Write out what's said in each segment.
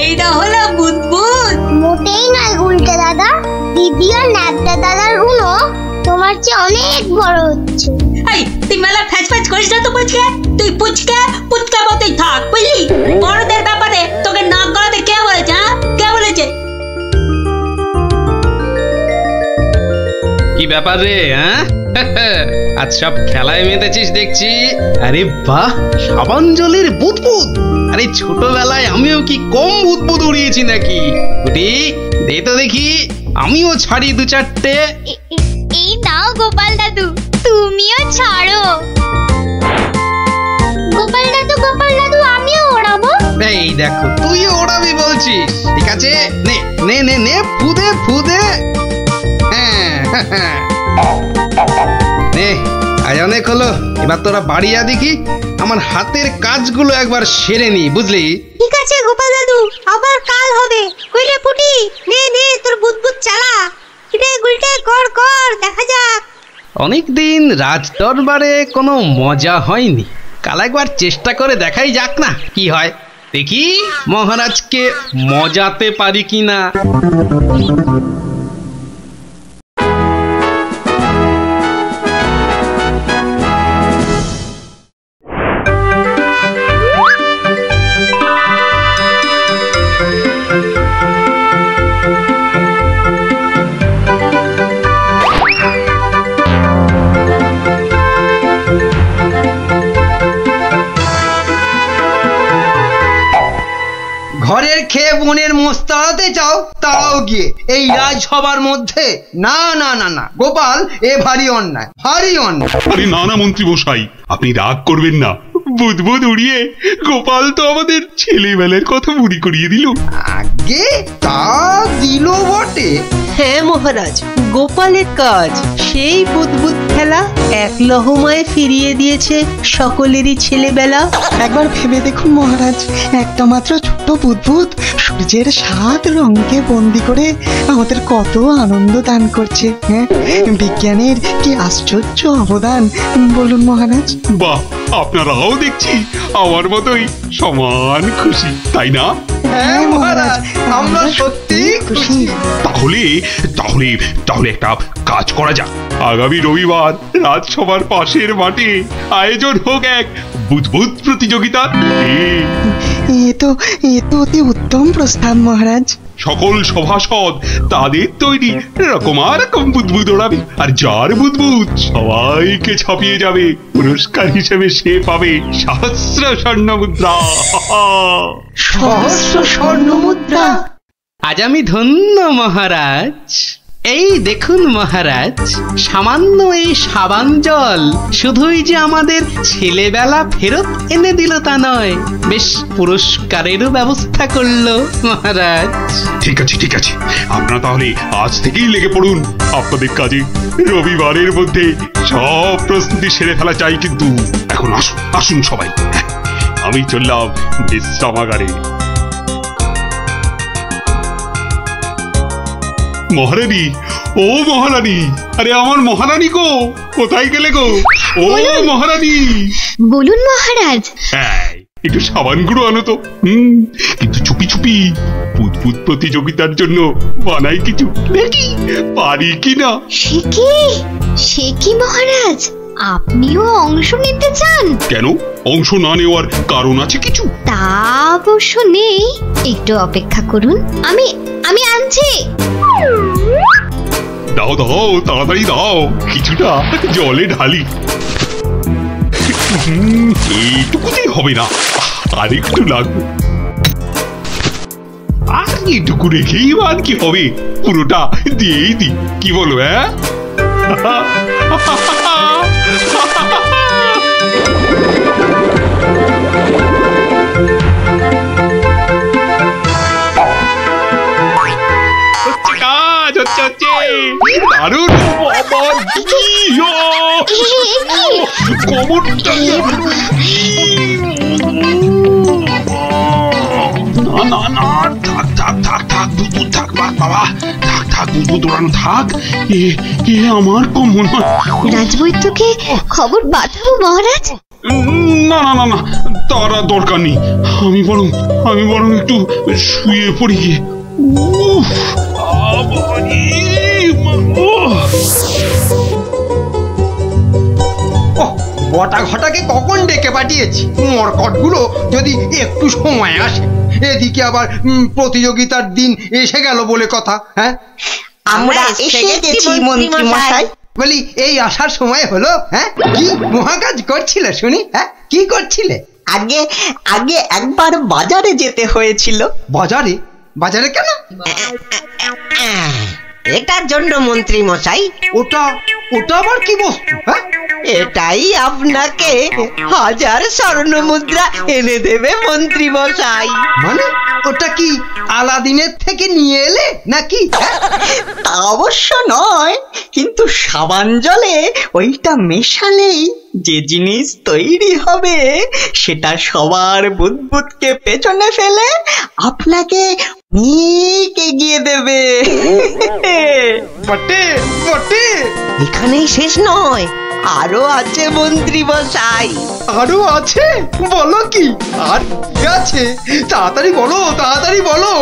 এইটা হলো বুদবুদ। মোটেই নয় গুলটে দাদা, দিদি আর ন্যাপটা দাদার গুলো তোমার চেয়ে অনেক বড় হচ্ছে। এই তুই মেলা ফ্যাচ ফ্যাচ করিস না তো পুচকে, তুই পুচকে পুচকা মতোই থাক বুঝলি। বড়দের ব্যাপারে তোকে নাক গলাতে কে বলেছে? কে বলেছে? কি ব্যাপার রে? আজ সব খেলায় মেতেছিস দেখছি। আরে বাহ, সাবান জলের বুদবুদ। আরে ছোটবেলায় আমিও কি কম বুদবুদ উড়িয়েছি নাকি? গুটি দে তো দেখি, আমিও ছাড়ি দু চারটে। এই নাও গোপাল দাদু, তুমিও ছাড়ো। গোপাল দাদু আমিও ওড়াবো। এই দেখো, তুইও ওড়াবি বলছিস? ঠিক আছে, নে নে নে নে, ফুদে ফুদে। নে, আজ অনেক হলো, এবার তোরা বাড়ি যা দেখি, আমার হাতের কাজগুলো একবার সেরে নি, বুঝলি? ঠিক আছে গোপাল দাদু, আবার কাল হবে। কইলে পুটি, নে নে তোর বুদবুদ চালা। রে গুলটে, কর কর, দেখা যাক। অনেকদিন রাজ দরবারে কোনো মজা হয়নি, কাল একবার চেষ্টা করে দেখাই যাক না কি হয়। দেখি মহারাজকে মজাতে পারি কিনা। ঘরের খেয়ে বোনের মোস্তাতে চাও, তাও গিয়ে এই রাজসভার মধ্যে? না না না না গোপাল, এ ভারী অন্যায়, ভারী অন্যায়। আরে না না মন্ত্রী মশাই, আপনি রাগ করবেন না। বুদবুদ উড়িয়ে গোপাল তো আমাদের ছেলেবেলার কথা মনে করিয়ে দিল। আগে তা দিল বটে। হ্যাঁ মহারাজ, গোপালের কাজ সেই বুদবুদ খেলা এক লহমায় ফিরিয়ে দিয়েছে সকলেরই ছেলেবেলা। একবার ভেবে দেখুন মহারাজ, একটা মাত্র ছোট্ট বুদবুদ সূর্যের 7 রঙকে বন্দি করে আমাদের কত আনন্দ দান করছে। হ্যাঁ, বিজ্ঞানের কি আশ্চর্য অবদান বলুন মহারাজ। বাহ, আপনারাও দেখছি আমার মতোই সমান খুশি, তাই না? হ্যাঁ মহারাজ, আমরা সত্যি খুশি। তাহলে তাহলে তাহলে একটা কাজ করা যাক। আগামী রবিবার রাজসভার পাশের মাঠে আয়োজন হোক এক বুদবুদ প্রতিযোগিতা। এ তো অতি উত্তম প্রস্তাব মহারাজ। সকল সভাসদ তাদের তৈরি রকম বুদবুদ ওড়াবে, আর যার বুদবুদ সবাইকে ছাপিয়ে যাবে, পুরস্কার হিসেবে সে পাবে সহস্র স্বর্ণ মুদ্রা। সহস্র স্বর্ণ মুদ্রা? আজ আমি ধন্য মহারাজ। এই দেখুন মহারাজ, সামান্য এই সাবান জল শুধুই যে আমাদের ছেলেবেলা ফেরত এনে দিল তা নয়, বেশ পুরস্কারেরও ব্যবস্থা করলো মহারাজ। ঠিক আছে ঠিক আছে, আপনারা তাহলে আজ থেকেই লেগে পড়ুন আপনাদের কাজে। রবিবারের মধ্যে সব প্রস্তুতি সেরে ফেলা চাই, কিন্তু এখন আসুন আসুন সবাই, আমি চললাম বিশ্রামাগারে। মহারানী, ও মহারানী, আরে আমার মহারানী গো, কোথায় গেলে গো? ও মহারানী। বলুন মহারাজ। একটু সাবান গুঁড়ো আনো তো। কিন্তু চুপি চুপি, বুদবুদ প্রতিযোগিতার জন্য বানাই কিছু, দেখি পারি কিনা। সে কি মহারাজ, আপনিও অংশ নিতে চান? কেন, অংশ না নেওয়ার কারণ আছে কিছু? তা অবশ্য নেই, একটু অপেক্ষা করুন, আমি আনছি। দাও দাও, তাড়াতাড়ি দাও, কিছুটা জলে ঢালি। এইটুকুতেই হবে না, আর একটু লাগবে। আর এইটুকু রেখেই আর কি হবে, পুরোটা দিয়েই দি, কি বলো? হ্যাঁ, কাজ হচ্ছে দারুণ। কবরটা না না না, থাক থাক থাক থাক, বুদবুদ থাক বাবা, থাক থাক, বুদবুদ উড়ানো থাক। এ আমার কম মনে হয়। রাজবৈদ্যকে খবর পাঠাবো মহারাজ? না না না না, তার আর দরকার নেই। আমি বরং একটু শুয়ে পড়ি গিয়ে। উফ, বাবারে, বটা ঘটাকে কখন ডেকে পাঠিয়েছি, মরকটগুলো যদি একটু সময় আসে। এদিকে আবার প্রতিযোগিতার দিন এসে গেল বলে কথা। হ্যাঁ, আমরা এসে গেছি মন্ত্রী মশাই। বলি এই আসার সময় হলো? হ্যাঁ, কি মহাকাজ করছিলে শুনি? হ্যাঁ, কি করছিলে? আগে একবার বাজারে যেতে হয়েছিল। বাজারে? বাজারে কেন? এটার জন্য মন্ত্রী মশাই। ওটা আবার কি বস্তু? হ্যাঁ, এটাই আপনাকে 1000 স্বর্ণ মুদ্রা এনে দেবে মন্ত্রী মশাই। মানে ওটা কি আলাদিনের থেকে নিয়ে এলে নাকি? তা অবশ্য নয়, কিন্তু সাবান জলে ওইটা মেশালেই যে জিনিস তৈরি হবে সেটা সবার বুদবুদকে পেছনে ফেলে আপনাকে অনেক এগিয়ে দেবে। বটে বটে, এখানেই শেষ নয়, আরো আছে মন্ত্রী মশাই। আরো আছে? বলো কি আর কি আছে? তাড়াতাড়ি বলো, তাড়াতাড়ি বলো,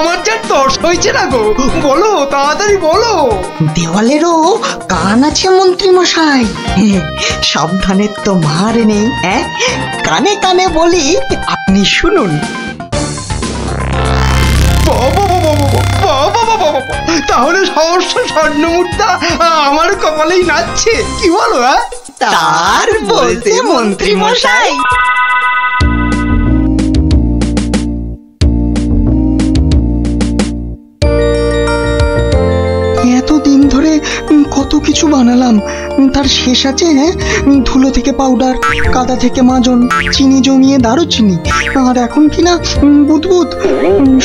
আমার যা তর্স হয়েছে না গো, বলো তাড়াতাড়ি বলো। দেওয়ালেরও কান আছে মন্ত্রী মশাই, সাবধানের তো মার নেই। কানে কানে বলি, আপনি শুনুন। তাহলে সহস্র স্বর্ণ মুদ্রা আমার কপালেই নাচছে, কি বলো? তার বলতে মন্ত্রী মশাই। এতদিন ধরে কত কিছু বানালাম, তার শেষ আছে? হ্যাঁ, ধুলো থেকে পাউডার, কাদা থেকে মাজন, চিনি জমিয়ে দারুচিনি, আর এখন কিনা বুদবুদ,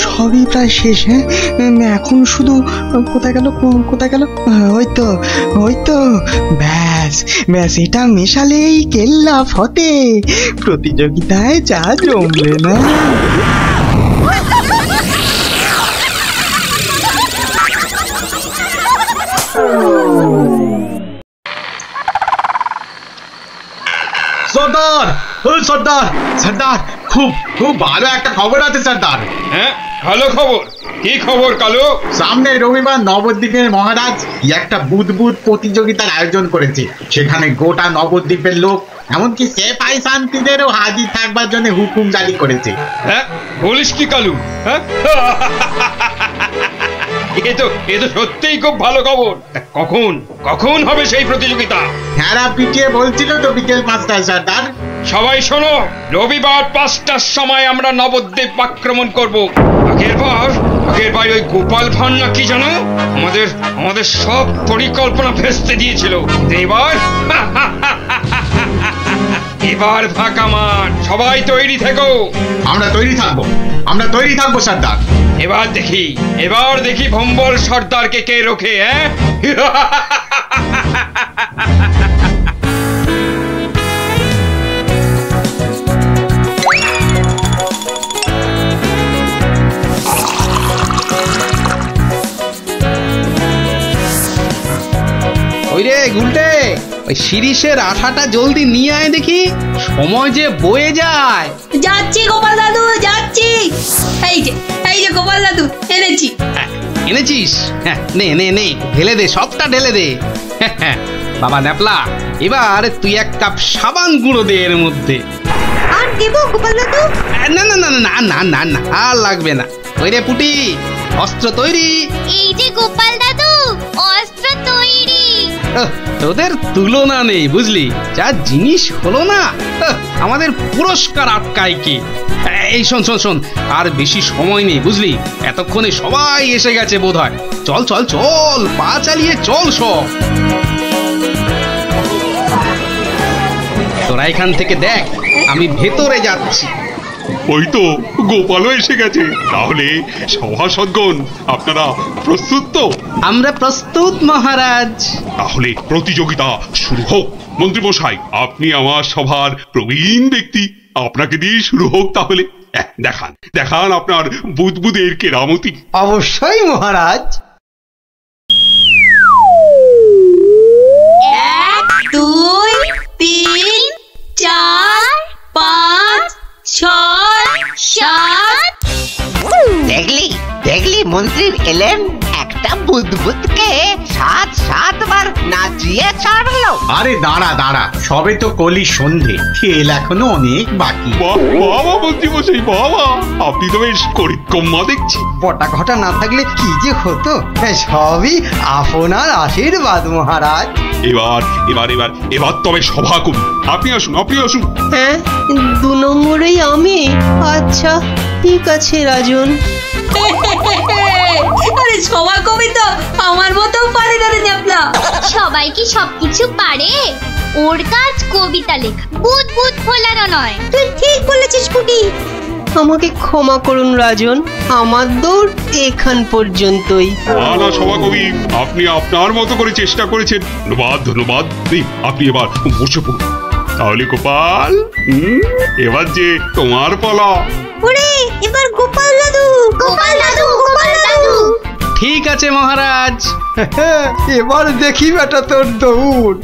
সবই প্রায় শেষ। হ্যাঁ, এখন শুধু কোথায় গেল? ওই তো ব্যাস, এটা মেশালেই কেল্লা ফতে, প্রতিযোগিতায় যা জমবে না। সর্দার, সর্দার, খুব ভালো একটা খবর আছে সর্দার। হ্যাঁ, ভালো খবর? কি খবর কালু? সামনে রবিবার নবদ্বীপের মহারাজ একটা বুদবুদ প্রতিযোগিতার আয়োজন করেছে। সেখানে গোটা নবদ্বীপের লোক, এমনকি সেপাই শান্তিদেরও হাজির থাকবার জন্য হুকুম জারি করেছে। হ্যাঁ, বলিস কি কালু? হ্যাঁ, এ তো সত্যিই খুব ভালো খবর। কখন হবে সেই প্রতিযোগিতা? হ্যাঁ, পিটিয়ে বলছিল তো বিকেল 5টায় সর্দার। সবাই শোনো, রবিবার 5টার সময় আমরা নবদ্বীপ আক্রমণ করব। আগের বার ওই গোপাল ভাঁড় না কি জানো, আমাদের সব পরিকল্পনা ভেস্তে দিয়েছিল। এবার ফাঁকা মাঠ, সবাই তৈরি থেকো। আমরা তৈরি থাকবো সর্দার। এবার দেখি ভম্বল সর্দারকে কে রোখে। হ্যাঁ, ওই রে গুলটে, ওই শিরিষের আঠাটা জলদি নিয়ে আয় দেখি, সময় যে বয়ে যায়। যাচ্ছি গোপাল দাদু, যাচ্ছি। এই যে গোপাল দাদু, এনেছি। এনেছিস? হ্যাঁ, নে ঢেলে দে, সবটা ঢেলে দে। বাবা ন্যাপলা, এবার তুই 1 কাপ সাবান গুঁড়ো দে এর মধ্যে। আর দেবো গোপাল দাদু? না, আর লাগবে না। ওই রে পুটি, অস্ত্র তৈরি? এই যে গোপাল দাদু, অস্ত্র তৈরি। তোদের তুলনা নেই বুঝলি, যা জিনিস হলো না, আমাদের পুরস্কার আটকায় কি। এই শোন, আর বেশি সময় নেই বুঝলি, এতক্ষণে সবাই এসে গেছে বোধহয়। চল, পা চালিয়ে চল সব। তোরা এখান থেকে দেখ, আমি ভেতরে যাচ্ছি। ওই তো গোপালও এসে গেছে। তাহলে সভাসদগণ, আপনারা প্রস্তুত তো? আমরা প্রস্তুত মহারাজ। তাহলে প্রতিযোগিতা শুরু হোক। মন্ত্রী মশাই, আপনি আমার সভার প্রবীণ ব্যক্তি, আপনাকে দিয়ে শুরু হোক তাহলে। দেখান আপনার বুদবুদের কেরামতি। অবশ্যই মহারাজ। 1 2 3 4 5 6 7 দেখলি দেখলি মন্ত্রী এলেন একটা বুদবুদকে 7 বার নাচিয়ে ছাড়লো। আরে দাঁড়া দাঁড়া, সবে তো কলি সন্ধে, খেল এখনো অনেক বাকি। বাবা মন্ত্রী মশাই, বাবা আপনি তো বেশ করিকম্মা দেখছি। বটা ঘটা না থাকলে কি যে হতো, সবই আপনার আশীর্বাদ মহারাজ। এবার এবার এবার এবার তবে সভা করি। আপনি আসুন, আপনি আসুন। হ্যাঁ, 2 নম্বরেই আমি। আচ্ছা ঠিক আছে রাজন। আরে সবাই কবি তো আমার মতো পারে না রে ন্যাপলা। সবাই কি সবকিছু পারে? ওর কাজ কবিতা লেখা, বুদবুদ ফোলানো নয়। তুই ঠিক বলেছিস পুটি। আমাকে ক্ষমা করুন রাজন, আমার দৌড় এখান পর্যন্তই। না সভাকবি, আপনি আপনার মতো করে চেষ্টা করেছেন, ধন্যবাদ ধন্যবাদ। আপনি এবার বসে পড়ুন। তাহলে গোপাল, এবার যে তোমার পালা। ওরে এবার গোপাল দাদু, গোপাল দাদু, গোপাল দাদু। ঠিক আছে মহারাজ। এবার দেখি বেটা তোর দৌড়,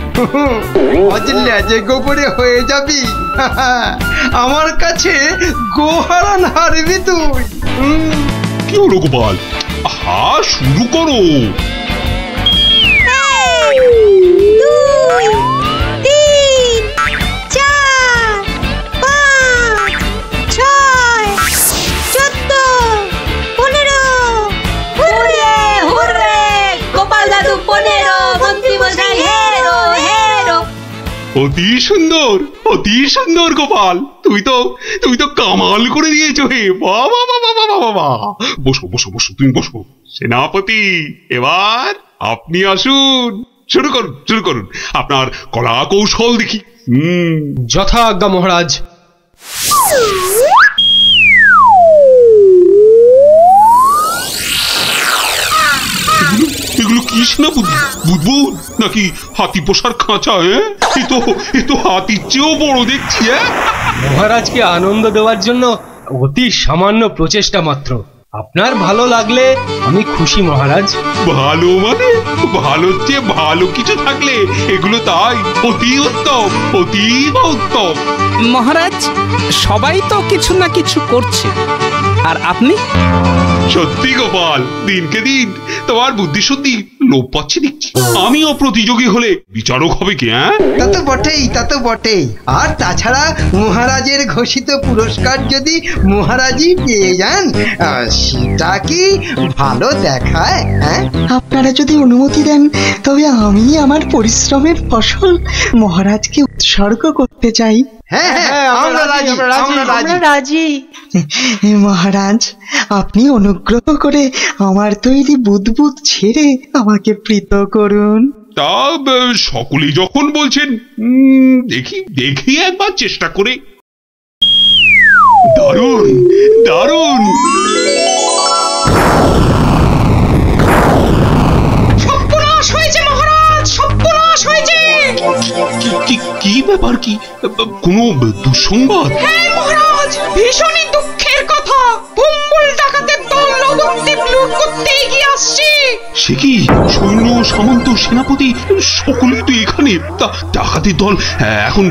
বুঝলে যে গোবরে হয়ে যাবি। আমার কাছে গোহারান হারবি তুই। কি হলো গোপাল? আহা, শুরু করো। 2 3 4 5 6 14 15। হুররে হুররে, গোপাল দাদু 15, মন্ত্রী মশাই হেরো হেরো। অতি সুন্দর, অতি সুন্দর গোপাল, তুমি তো কামাল করে দিয়েছো হে। বাবা বাবা বাবা বাবা, বসো বসো বসো, তুমি বসো। সেনাপতি, এবার আপনি আসুন, শুরু করুন শুরু করুন আপনার কলা কৌশল দেখি। যথা আজ্ঞা মহারাজ। এগুলো কি সেনাপতি? বুদবুদ নাকি হাতি পোষার খাঁচা? এ তো হাতির চেয়েও বড় দেখছি। মহারাজকে আনন্দ দেওয়ার জন্য অতি সামান্য প্রচেষ্টা মাত্র। আপনার ভালো লাগলে আমি খুশি মহারাজ। ভালো মানে? ভালোর চেয়ে ভালো কিছু থাকলে এগুলো তাই অতি উত্তম, অতীব উত্তম। মহারাজ, সবাই তো কিছু না কিছু করছে, আর আপনি? সত্যি গোপাল, দিনকে দিন তোমার বুদ্ধি শুদ্ধি লোপ পাচ্ছে দেখছি। আমিও প্রতিযোগী হলে বিচারক হবে কি? তা তো বটেই, তা তো বটেই। আর তাছাড়া মহারাজের ঘোষিত পুরস্কার যদি মহারাজই পেয়ে যান, সেটা কি ভালো দেখায়? আপনারা যদি অনুমতি দেন, তবে আমি আমার পরিশ্রমের ফসল মহারাজকে উৎসর্গ করতে চাই। হ্যাঁ, আমরা রাজি, আমরা রাজি। মহারাজ, আপনি অনুগ্রহ করে আমার তৈরি বুদবুদ ছেড়ে আমাকে প্রীত করুন। তা সকলেই যখন বলছেন, দেখি দেখি একবার চেষ্টা করে। দারুণ দারুণ। সর্বনাশ হয়েছে মহারাজ, সর্বনাশ হয়েছে। কি ব্যাপার? কি কোনো দুঃসংবাদ? হ্যাঁ মহারাজ, ভীষণই দুঃখের কথা। ভুম্বুল ডাকাতের দল নবদ্বীপ লুট করতে এগিয়ে আসছে। সে কি? সৈন্য সামন্ত সেনাপতি সকলেই তো এখানে। তা ডাকাতের দল এখন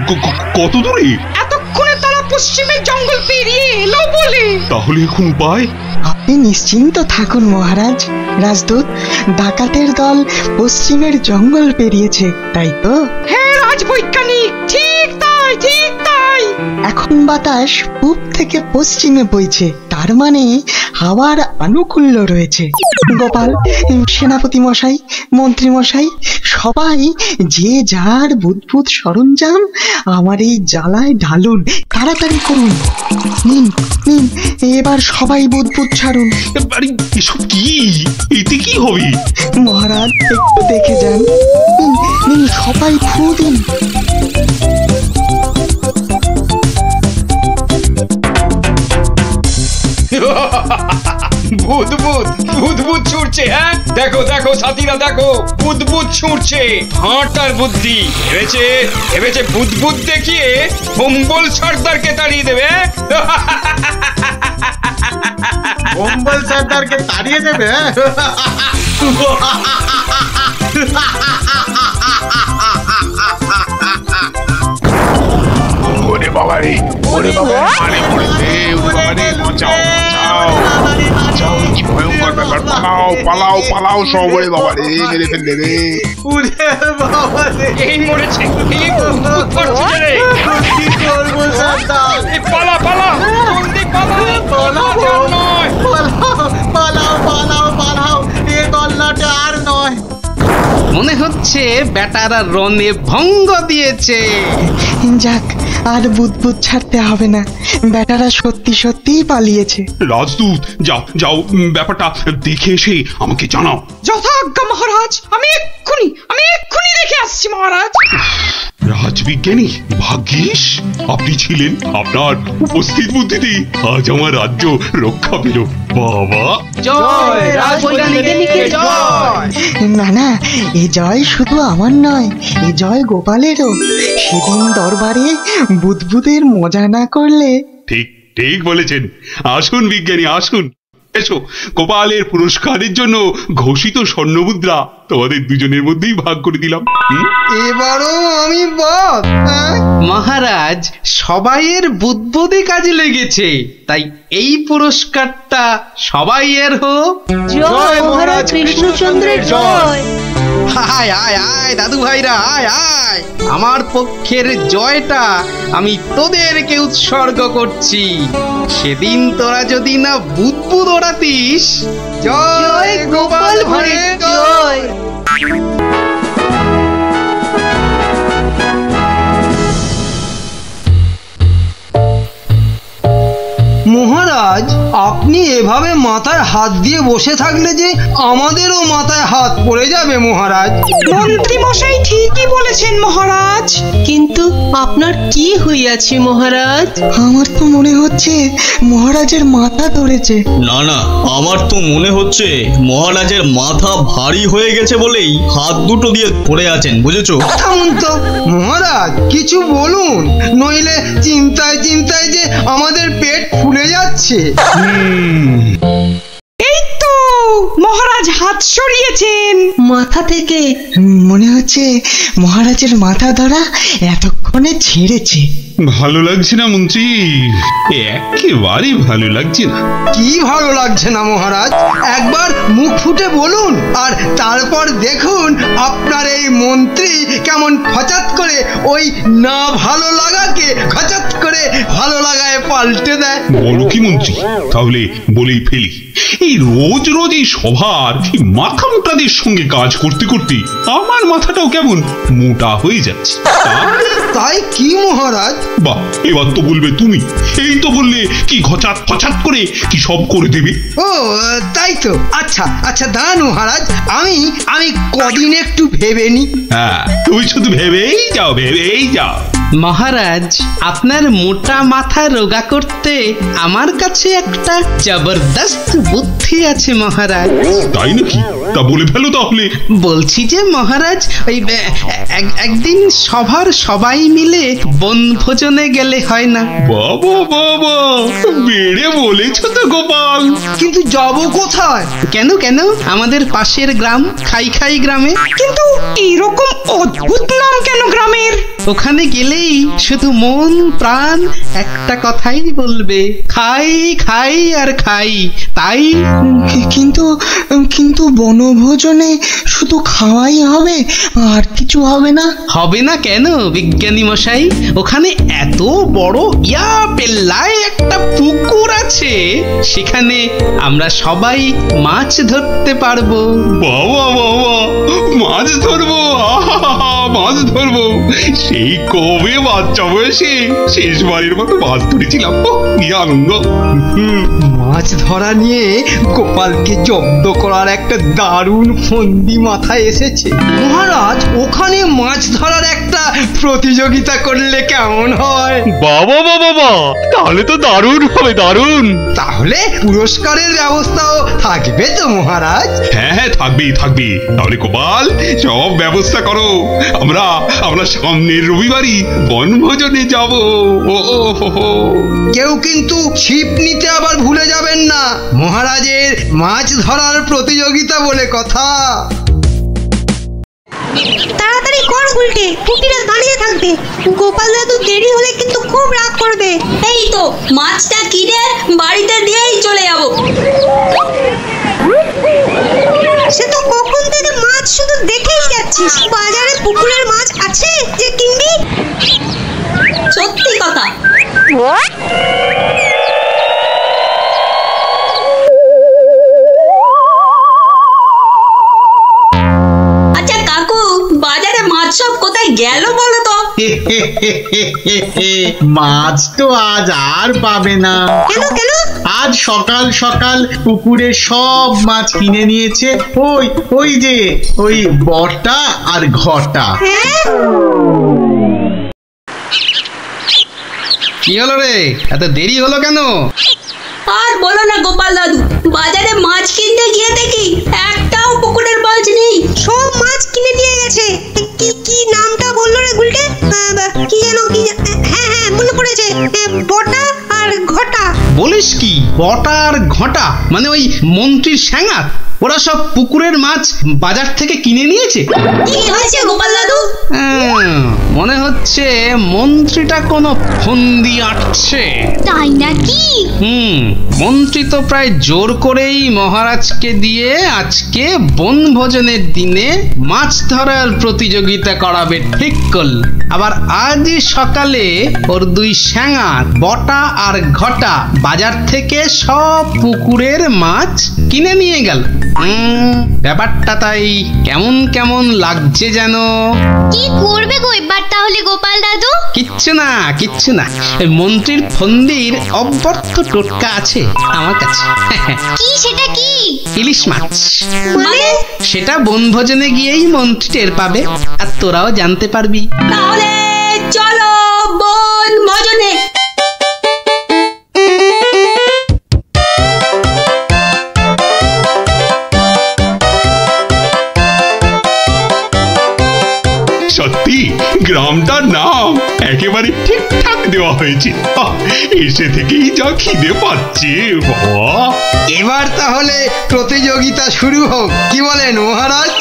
কত দূরে? এতক্ষণে তারা পশ্চিমের জঙ্গল পেরিয়ে এলো বলে। তাহলে এখন উপায়? আপনি নিশ্চিন্ত থাকুন মহারাজ। রাজদূত, ডাকাতের দল পশ্চিমের জঙ্গল পেরিয়েছে, তাই তো? হ্যাঁ রাজবৈজ্ঞানিক, ঠিক তাই, ঠিক তাই। এখন বাতাস পূব থেকে পশ্চিমে বইছে, তার মানে হাওয়ার আনুকূল্য রয়েছে। গোপাল, সেনাপতি মশাই, মন্ত্রী মশাই, সবাই যে যার বুদবুদ সরঞ্জাম আমার এই জ্বালায় ঢালুন, তাড়াতাড়ি করুন। নিন নিন, এবার সবাই বুদবুদ ছাড়ুন। এসব কি? এতে কি হবে? মহারাজ, একটু দেখে যান। নিন নিন, সবাই ফু দিন। বুদবুদ বুদবুদ ছুটছে। হ্যাঁ, দেখো দেখো সাথীরা, দেখো বুদবুদ ছুটছে। হাঁটার বুদ্ধি ভেবেছে বুদবুদ দেখিয়ে ভম্বল সর্দারকে তাড়িয়ে দেবে। ভম্বল সর্দারকে তাড়িয়ে দেবে? ওরে বাবা রে, ওরে বাবা আরে মরেছে ওরে বাবা রে বাঁচাও বাঁচাও বাঁচাও কি ভয়ঙ্কর ব্যাপার পালাও পালাও পালাও সব ওরে বাবা রে মেরে ফেললে রে ওরে বাবা রে এই মরেছে এই ভূত করছে রে কি করব সর্দার এই পালা পালা জলদি পালা পালাও নয় পালাও পালাও পালাও এ গল্লাটা আর নয়। মনে হচ্ছে বেটারা রনে ভঙ্গ দিয়েছে। যাক, আর বুদবুদ ছাড়তে হবে না, বেটারা সত্যি সত্যিই পালিয়েছে। রাজদূত যাও যাও ব্যাপারটা দেখে এসে আমাকে জানাও। যথাজ্ঞা মহারাজ, আমি এক্ষুনি দেখে আসছি মহারাজ। রাজবিজ্ঞানী ভাগ্যিস আপনি ছিলেন, আপনার উপস্থিত বুদ্ধিতেই আজ আমার রাজ্য রক্ষা পেল। বাবা জয় রাজবৈজ্ঞানিকের জয়। না না, এ জয় শুধু আমার নয়, এ জয় গোপালেরও। সেদিন দরবারে বুদবুদের মজা না করলে। ঠিক ঠিক বলেছেন। আসুন বিজ্ঞানী আসুন, এসো। গোপালের পুরস্কারের জন্য ঘোষিত স্বর্ণমুদ্রা তোমাদের দুজনের মধ্যেই ভাগ করে দিলাম। এবারও আমি বাদ। মহারাজ, সবাইয়ের বুদ্বুদে কাজে লেগেছে, তাই এই পুরস্কারটা সবাইয়ের হোক। জয় মহারাজ কৃষ্ণচন্দ্রের জয়। আয় আয় আয় দাদু ভাইরা, আয় আয়। আমার পক্ষের জয়টা আমি তোদেরকে উৎসর্গ করছি। সেদিন তোরা যদি না বুদবুদ ওড়াতিস। জয় গোপাল ভাঁড়ের জয়। মহারাজ, আপনি এভাবে মাথায় হাত দিয়ে বসে থাকলে যে আমাদেরও মাথায় হাত পড়ে যাবে মহারাজ। মন্ত্রী মশাই ঠিকই বলেছেন মহারাজ। কিন্তু আপনার কি হইয়াছে মহারাজ? আমার তো মনে হচ্ছে মহারাজের মাথা ধরেছে। না না, আমার তো মনে হচ্ছে মহারাজের মাথা ভারী হয়ে গেছে বলেই হাত দুটো দিয়ে পড়ে আছেন, বুঝেছো? থামুন তো মহারাজ, কিছু বলুন, নইলে চিন্তায় চিন্তায় যে আমাদের পেট ফুলে যাচ্ছে। এই তো মহারাজ হাত সরিয়েছেন মাথা থেকে। মনে হচ্ছে মহারাজের মাথা ধরা এতক্ষণে ছেড়েছে। ভালো লাগছে না মন্ত্রী, একেবারেই ভালো লাগছে না। কি ভালো লাগছে না মহারাজ? একবার মুখ ফুটে বলুন, আর তারপর দেখুন আপনার এই মন্ত্রী কেমন ফচাত করে ওই না ভালো লাগাকে খচাত করে ভালো লাগায় পাল্টে দেয়। বলো কি মন্ত্রী, তাহলে বলেই ফেলি। এই রোজ রোজ এই সভার মাথা মোটাদের সঙ্গে কাজ করতে করতে আমার মাথাটাও কেমন মোটা হয়ে যাচ্ছে। তাই কি মহারাজ? বাহ, এবার তো বলবে তুমি। এই তো বললে কি ঘচাত ফচাত করে কি সব করে দেবে। ও তাই তো। আচ্ছা আচ্ছা দাঁড়ান মহারাজ, আমি কদিন একটু ভেবে নি। হ্যাঁ, তুমি শুধু ভেবেই যাও, ভেবেই যাও। মহারাজ, আপনার মোটা মাথা রোগা করতে আমার কাছে একটা জবরদস্ত বুদ্ধি আছে মহারাজ। তাই নাকি? তা বলে ফেলো তাহলে। বলছি যে মহারাজ, ওই একদিন সভার সবাই মিলে বনভোজনে গেলে হয় না? বাবা বাবা, বেড়ে বলেছো তো গোপাল। কিন্তু যাব কোথায়? কেন কেন, আমাদের পাশের গ্রাম খাই খাই গ্রামে। কিন্তু এইরকম অদ্ভুত নাম কেন গ্রামের? ওখানে গেলেই শুধু মন প্রাণ একটা কথাই বলবে, খাই খাই আর খাই। তাই কিন্তু কিন্তু বনভোজনে শুধু খাওয়াই হবে, আর কিছু হবে না? হবে না কেন বিজ্ঞানী মশাই? ওখানে এত বড় পেল্লায় একটা পুকুর আছে, সেখানে আমরা সবাই মাছ ধরতে পারবো। বাবা বাবা, মাছ ধরবো, মাছ ধরবো। সেই কবে বাচ্চা বয়সে শেষবারের মতো মাছ ধরেছিলাম, কি আনন্দ। মাছ ধরা নিয়ে গোপালকে জব্দ করার একটা দারুণ ফন্দি মাথায় এসেছে মহারাজ। ওখানে মাছ ধরার একটা প্রতিযোগিতা করলে কেমন হয়? বাবা বাবা, তাহলে তো দারুণ হবে, দারুণ। তাহলে পুরস্কারের ব্যবস্থাও থাকবে তো মহারাজ? হ্যাঁ হ্যাঁ, থাকবেই থাকবে। তাহলে গোপাল সব ব্যবস্থা করো, আমরা সামনের রবিবারই বনভোজনে যাব। কেউ কিন্তু ছিপ নিতে আবার ভুলে যাবেন না, মহারাজের মাছ ধরার প্রতিযোগিতা বলে কথা। তাড়াতাড়ি কর গুলটে, পুটিরা দাঁড়িয়ে থাকবে। গোপাল দাদু দেরি হলে কিন্তু খুব রাগ করবে। এই তো মাছটা কিনে বাড়িতে নিয়েই চলে যাবো। সে তো কখন থেকে মাছ শুধু দেখেই যাচ্ছিস। বাজারে পুকুরের মাছ আছে যে কিনবি? সত্যি কথা। আচ্ছা কাকু, বাজারে মাছ সব কোথায় গেল বলো তো? মাছ তো আজ আর পাবে না। কেন কেন? আজ সকাল সকাল পুকুরে সব মাছ কিনে নিয়েছে ওই ওই যে ওই বটা আর ঘটা। কি হলো রে, এত দেরি হলো কেন? আর বলো না গোপাল দাদু, বাজারে মাছ কিনতে গিয়ে দেখি একটাও পুকুরের মাছ নেই। সব মাছ কিনে নিয়ে গেছে। কি কি নামটা বললো রে গুলটে? কি যেন কি? হ্যাঁ হ্যাঁ মনে পড়েছে, বটা আর ঘটা। বলিস কি, বটা আর ঘটা মানে ওই মন্ত্রীর স্যাঙাত? ওরা সব পুকুরের মাছ বাজার থেকে কিনে নিয়েছে। কি হয়েছে গোপাল দাদু? মনে হচ্ছে মন্ত্রীটা কোনো ফন্দি আটছে। তাই নাকি? মন্ত্রী তো প্রায় জোর করেই মহারাজকে দিয়ে আজকে বনভোজনের দিনে মাছ ধরার প্রতিযোগিতা করাবে ঠিক করল। আবার আজ সকালে ওর দুই স্যাঙাত বটা আর ঘটা বাজার থেকে সব পুকুরের মাছ কিনে নিয়ে গেল। ব্যাপারটা তাই কেমন কেমন লাগছে যেন। কি করবে গো এবার তাহলে গোপাল দাদু? কিচ্ছু না কিচ্ছু না, মন্ত্রীর ফন্দির অব্যর্থ টোটকা আছে আমার কাছে। কি সেটা কি? ইলিশ মাছ। মানে? সেটা বনভোজনে গিয়েই মন্ত্রী টের পাবে, আর তোরাও জানতে পারবি। তাহলে চলো বনভোজনে। সত্যি গ্রামটার নাম একেবারে ঠিকঠাক দেওয়া হয়েছে। এসে থেকেই যা খিদে পাচ্ছে বাবা। এবার তাহলে প্রতিযোগিতা শুরু হোক, কি বলেন মহারাজ?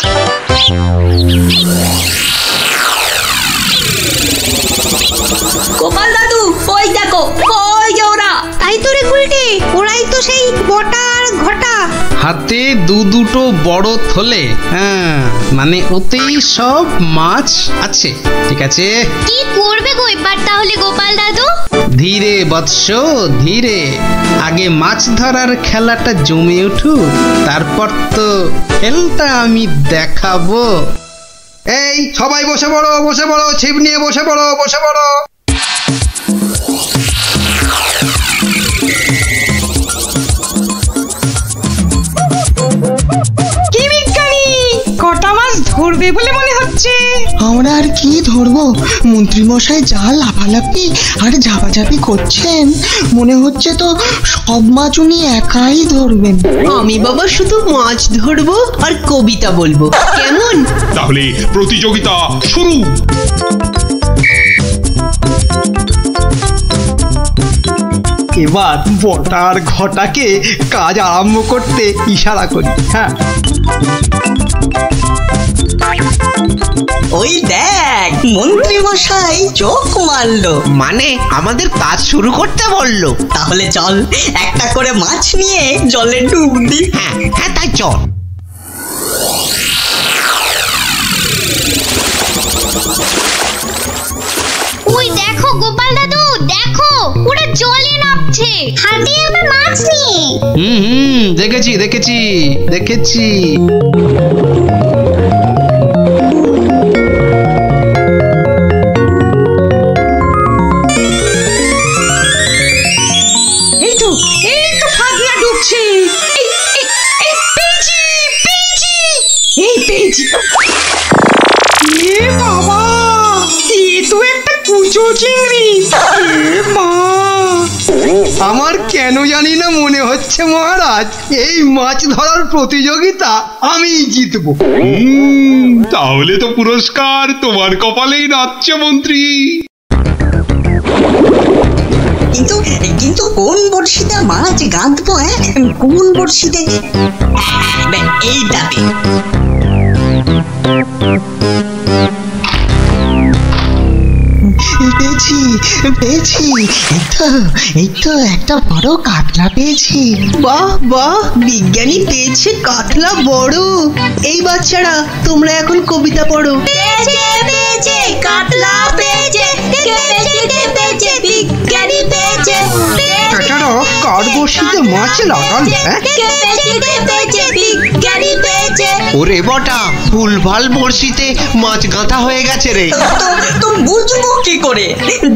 গোপাল দাদু ওই দেখো, ওই যে ওরা। তাই তো রে গুলটে, ওরাই তো সেই বটা আর ঘটা। হাতে দুটো বড় থলে, মানে ওতেই সব মাছ আছে। ঠিক আছে, কি করবে গো এবার তাহলে গোপাল দাদু? ধীরে বৎস ধীরে, আগে মাছ ধরার খেলাটা জমে উঠুক, তারপর তো খেলটা আমি দেখাবো। এই সবাই বসে পড়ো, বসে পড়ো, ছিপ নিয়ে বসে পড়ো, বসে পড়ো। কি বিজ্ঞানী, কটা মাছ ধরবে বলে মনে হচ্ছে? আমরা আর কি ধরবো, মন্ত্রী মশাই যা লাফালাফি আর ঝাপাঝাপি করছেন, মনে হচ্ছে তো সব মাছ উনি একাই ধরবেন। আমি বাবা শুধু মাছ ধরবো আর কবিতা বলবো, কেমন? তাহলে প্রতিযোগিতা শুরু। এবার বটার ঘটাকে কাজ আরম্ভ করতে ইশারা করি। হ্যাঁ, ওই দেখ মন্ত্রী মশাই চোখ মারলো, মানে আমাদের কাজ শুরু করতে বললো। তাহলে চল একটা করে মাছ নিয়ে জলে ডুব দি। হ্যাঁ হ্যাঁ তাই চল। ওই দেখো গোপাল দাদু, দেখো ওরা জলে নামছে হাতে একটা মাছ নিয়ে। দেখেছি দেখেছি দেখেছি। এই তো ফাঁদনা ডুবছে। পেয়েছি পেয়েছি, এই পেয়েছি। এ বাবা, এ তো একটা কুচো চিংড়ি। মা, আমার কেন জানি না মনে হচ্ছে মহারাজ এই মাছ ধরার প্রতিযোগিতা আমি জিতবো। তাহলে তো পুরস্কার তোমার কপালেই নাচছে মন্ত্রী। কিন্তু কিন্তু কোন বড়শিতে মাছ গাঁথবো? কোন বড়শিতে? এইটাতে। পেয়েছি পেয়েছি, এই তো একটা বড় কাতলা পেয়েছি। বাহ বাহ, বিজ্ঞানী পেয়েছে কাতলা বড়। এই বাচ্চারা, তোমরা এখন কবিতা পড়ো। পেয়েছে পেয়েছে কাতলা পেয়েছে, কে পেয়েছে কে পেয়েছে, বিজ্ঞানী পেয়েছে। বেটারা কার বড়শিতে মাছ লাগাল? কে পেয়েছে কে পেয়েছে, বিজ্ঞানী পেয়েছে। ওরে বটা, ভুলভাল বড়শিতে মাছ গাঁথা হয়ে গেছে রে। তো বুঝবো কি করে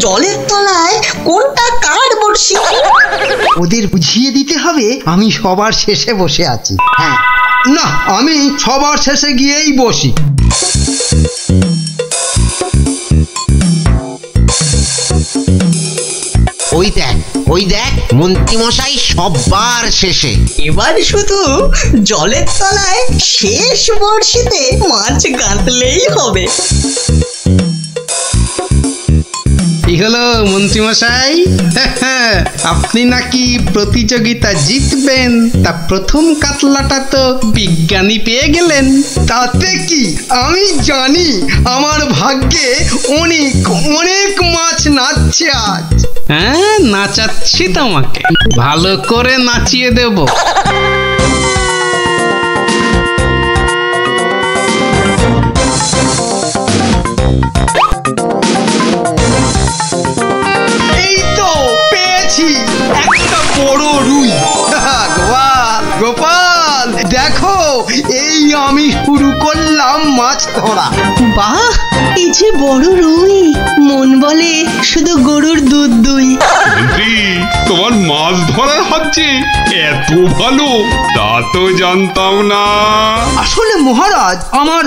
জলের তলায় কোনটা কার বড়শি? ওদের বুঝিয়ে দিতে হবে আমি সবার শেষে বসে আছি। হ্যাঁ, না, আমি সবার শেষে গিয়েই বসি। ওই দেখ মন্ত্রীমশাই সবার শেষে। এবার শুধু জলের তলায় শেষ বড়শিতে মাছ গাঁথলেই হবে। কি হলো মন্ত্রীমশাই? আপনি নাকি প্রতিযোগিতা জিতবেন, তা প্রথম কাতলাটা তো বিজ্ঞানী পেয়ে গেলেন। তাতে কি, আমি জানি আমার ভাগ্যে অনেক অনেক মাছ নাচছে আজ। হ্যাঁ, নাচাচ্ছি তোমাকে, ভালো করে নাচিয়ে দেব। এই তো পেয়েছি একটা বড় রুই। গোপাল, দেখো এই আমি শুরু করলাম মাছ ধরা। বাহ, এই যে বড় রুই, মন বলে শুধু গরুর দুধ দুই। মন্ত্রী, তোমার মাছ ধরার হচ্ছে এত ভালো, তা তো জানতাম না। আসলে মহারাজ, আমার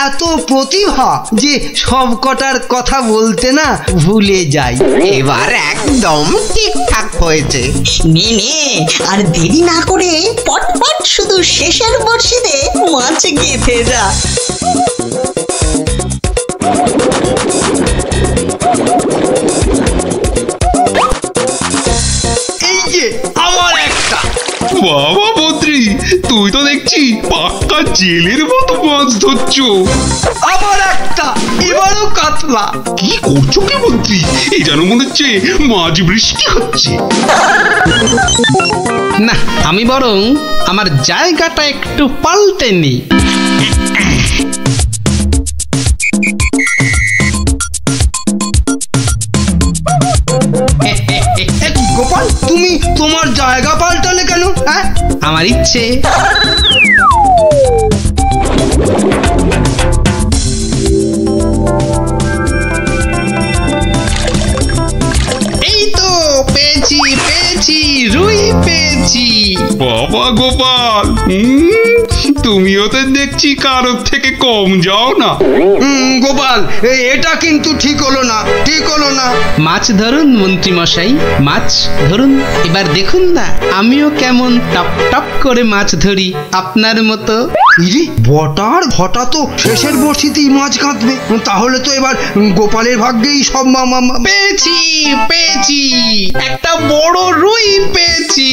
এত প্রতিভা যে সব কটার কথা বলতে না ভুলে যাই। এবার একদম ঠিকঠাক হয়েছে। নে আর দেরি না করে পটপট শুধু শেষের বড়শিতে মাছ গেঁথে যা। এই যে আমার একটা। বাবা মন্ত্রী, তুই তো দেখছি পাক্কা জেলের মতো মাছ ধরছো। আবার একটা, এবারও কাতলা। কি করছো কি মন্ত্রী? এই যেন মনে হচ্ছে মাছ বৃষ্টি হচ্ছে। না, আমি বরং আমার জায়গাটা একটু পাল্টে নিই। গোপাল, তুমি তোমার জায়গা পাল্টালে কেন? হ্যাঁ, আমার ইচ্ছে। এই তো পেয়েছি পেয়েছি, রুই পেয়েছি। বাবা গোপাল, তুমিও তো দেখছি কারোর থেকে কম যাও না। গোপাল, এটা কিন্তু ঠিক হলো না, ঠিক হলো না। মাছ ধরুন মন্ত্রী মশাই, মাছ ধরুন। এবার দেখুন না আমিও কেমন টপ টপ করে মাছ ধরি আপনার মতো। ইরে, বটার ঘটা তো শেষের বড়শিতেই মাছ কাঁদবে। তাহলে তো এবার গোপালের ভাগ্যেই সব পেয়েছি পেয়েছি, একটা বড় রুই পেয়েছি।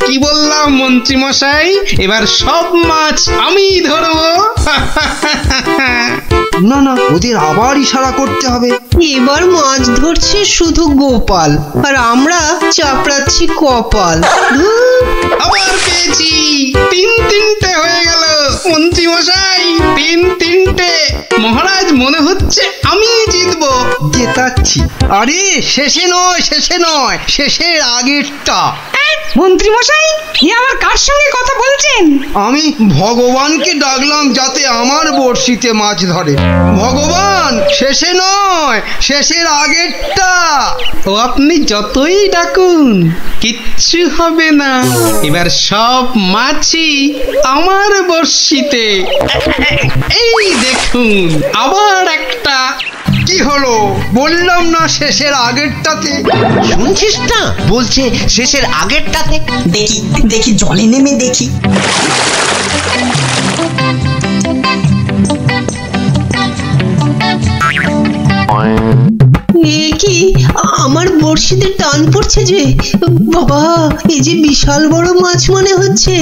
কি বললাম মন্ত্রী মশাই, এবার সব মাছ আমি ধরবো। না না, ওদের আবার ইশারা করতে হবে। এবার মাছ ধরছে শুধু গোপাল, আর আমরা চাপড়াচ্ছি কপাল। আবার পেয়েছি, তিনটে হয়ে গেল মন্ত্রী মশাই, তিনটে। মহারাজ, মনে হচ্ছে আমি জিতবো। জেতাচ্ছি। আরে শেষে নয়, শেষের আগেরটা। মন্ত্রী মশাই, এ আবার কার সঙ্গে কথা বলছেন? আমি ভগবানকে ডাকলাম যাতে আমার বড়শিতে মাছ ধরে। ভগবান, শেষে নয়, শেষের আগেরটা। ও আপনি যতই ডাকুন কিচ্ছু হবে না, এবার সব মাছই আমার বড়শিতে। এই দেখুন, আবার একটা। কি হলো? বললাম না শেষের আগেরটাতে। শুনছিস না, বলছে শেষের আগেরটাতে। দেখি জলে নেমে দেখি। এ কি আমার বড়শিতে টান পড়ছে যে, বাবা এই যে বিশাল বড় মাছ মনে হচ্ছে।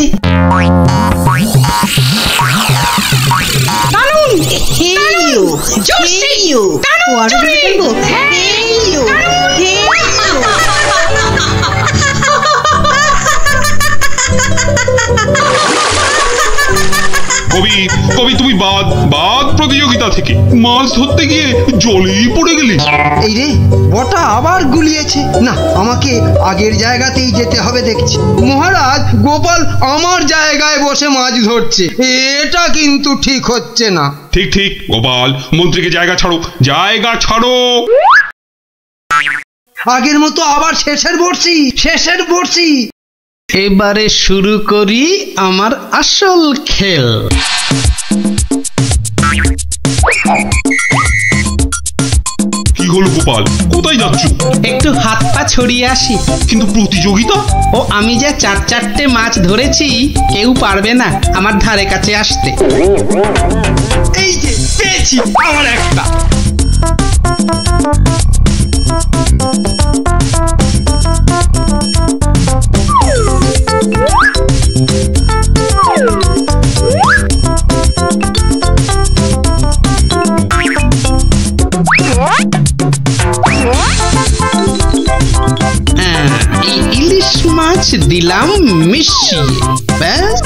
কবি কবি তুমি বাদ প্রতিযোগিতা থেকে মাছ ধরতে গিয়ে জলেই পড়ে গেলি। এই রে বটা আবার গুলিয়েছে। না, আমাকে আগের জায়গাতেই যেতে হবে দেখছি। মহারাজ, গোপাল আমার জায়গায় বসে মাছ ধরছে, এটা কিন্তু ঠিক হচ্ছে না। ঠিক ঠিক গোপাল, মন্ত্রীকে জায়গা ছাড়ো। আগের মতো আবার শেষের বর্ষি। এবারে শুরু করি আমার আসল খেল। কি হলো গোপাল, কোথায় যাচ্ছ? একটু হাত পা ছড়িয়ে আসি। কিন্তু প্রতিযোগিতা? ও আমি যা 4-4টে মাছ ধরেছি, কেউ পারবে না আমার ধারে কাছে আসতে। এই যে পেয়েছি আমার একটা। ইলিশ মাছ দিলাম মিশিয়ে, ব্যাস।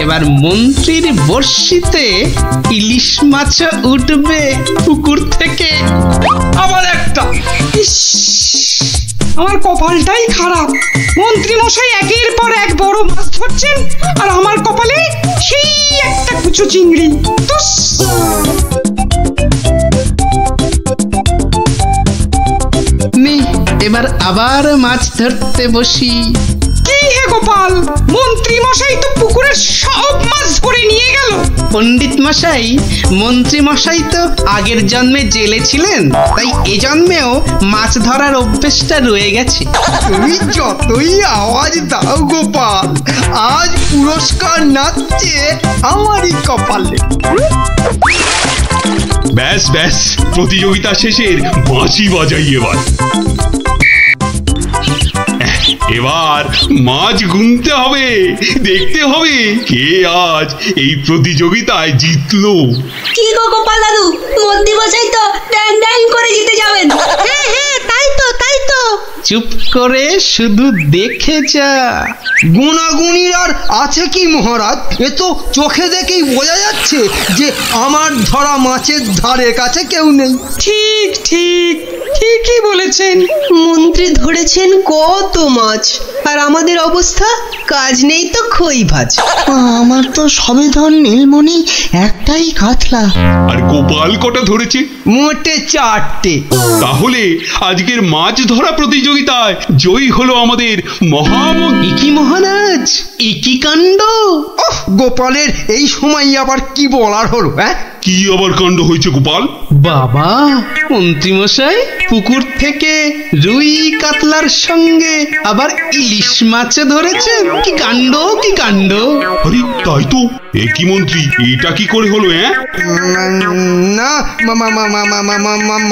এবার মন্ত্রীর বর্ষিতে ইলিশ মাছ উঠবে পুকুর থেকে। আবার একটা। আমার কপালটাই খারাপ। মন্ত্রী মশাই একের পর এক বড় মাছ ধরছেন, আর আমার কপালে সেই একটা কুচো চিংড়ি। এবার আবার মাছ ধরতে বসি। কি হে গোপাল, মন্ত্রী মশাই তো পুকুরের সব মাছ ধরে নিয়ে গেল। পণ্ডিত মশাই, মন্ত্রী মশাই তো আগের জন্মে জেলে ছিলেন, তাই এ জন্মেও মাছ ধরার অভ্যেসটা রয়ে গেছে। তুমি যতই আওয়াজ দাও গোপাল, আজ পুরস্কার নাচছে আমারই কপালে। ব্যাস প্রতিযোগিতা শেষের বাঁশি বাজাই। এবার মাছ গুনতে হবে, দেখতে হবে কে আজ এই প্রতিযোগিতায় জিতলো। কি গো গোপাল দাদু, মন্ত্রী মশাই তো ড্যাং করে জিতে যাবেন। হ্যাঁ, তাই তো। চুপ করে শুধু দেখে যা। গুনাগুনির আর আছে কি মহারাজ? এ তো চোখে দেখেই বোঝা যাচ্ছে যে আমার ধরা মাছের ধারে কাছে কেউ নেই। ঠিকই বলেছেন। মন্ত্রী ধরেছেন কত মাছ, আর আমাদের অবস্থা কাজ নেই তো খই ভাজ। আমার তো সবে ধর নীলমণি একটাই কাতলা। আর গোপাল কটা ধরেছে? মোটে 4টে। তাহলে আজকের মাছ ধরা প্রতিযোগিতায় জয়ী হলো আমাদের মহামন্ত্রী। কি মহারাজ, কি কাণ্ড! গোপালের এই সময় আবার কি বলার হলো? কি আবার কাণ্ড হয়েছে গোপাল? বাবা, মন্ত্রী মশাই পুকুর থেকে রুই কাতলার সঙ্গে আবার ইলিশ মাছ ধরেছেন। কি কাণ্ড! আরে তাই তো। কি মন্ত্রী, এটা কি করে হলো? না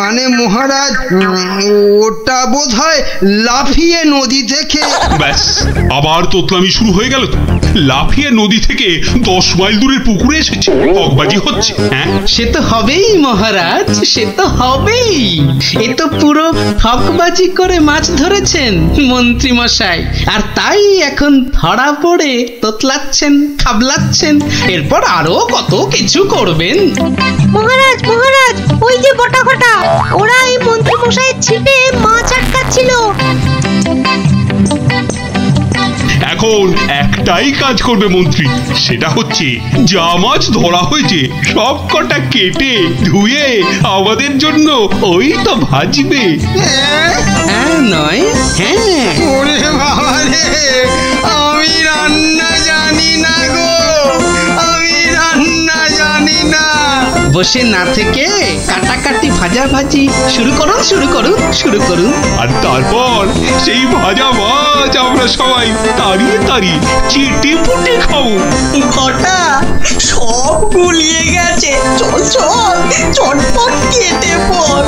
মানে মহারাজ, ওটা বোধহয় লাফিয়ে নদী থেকে। ব্যাস, আবার তোতলামি শুরু হয়ে গেল তো। লাফিয়ে নদী থেকে 10 মাইল দূরের পুকুরে এসেছে, ঠকবাজি হচ্ছে। সে তো হবেই মহারাজ, সে তো হবেই। এ তো পুরো ঠকবাজি করে মাছ ধরেছেন মন্ত্রী মশাই, আর তাই এখন ধরা পড়ে তোতলাচ্ছেন, খাবলাচ্ছেন। এরপর আরো কত কিছু করবেন। মহারাজ, ওই যে বটা ওরা এই মন্ত্রী মশাইয়ের ছিপে মাছ আটকাচ্ছিল। এখন একটাই কাজ করবে মন্ত্রী, সেটা হচ্ছে যা মাছ ধরা হয়েছে সব কটা কেটে ধুয়ে আমাদের জন্য ওই তো ভাজবে। নয়? ওরে বাবা রে, আমি রান্না জানি না গো, বসে না থেকে কাটাকাটি ভাজাভাজি শুরু করুন। আর তারপর সেই ভাজা মাছ আমরা সবাই তাড়িয়ে চেটে পুটে খাবো। ঘটা সব গুলিয়ে গেছে, চল চটপট কেটে পড়।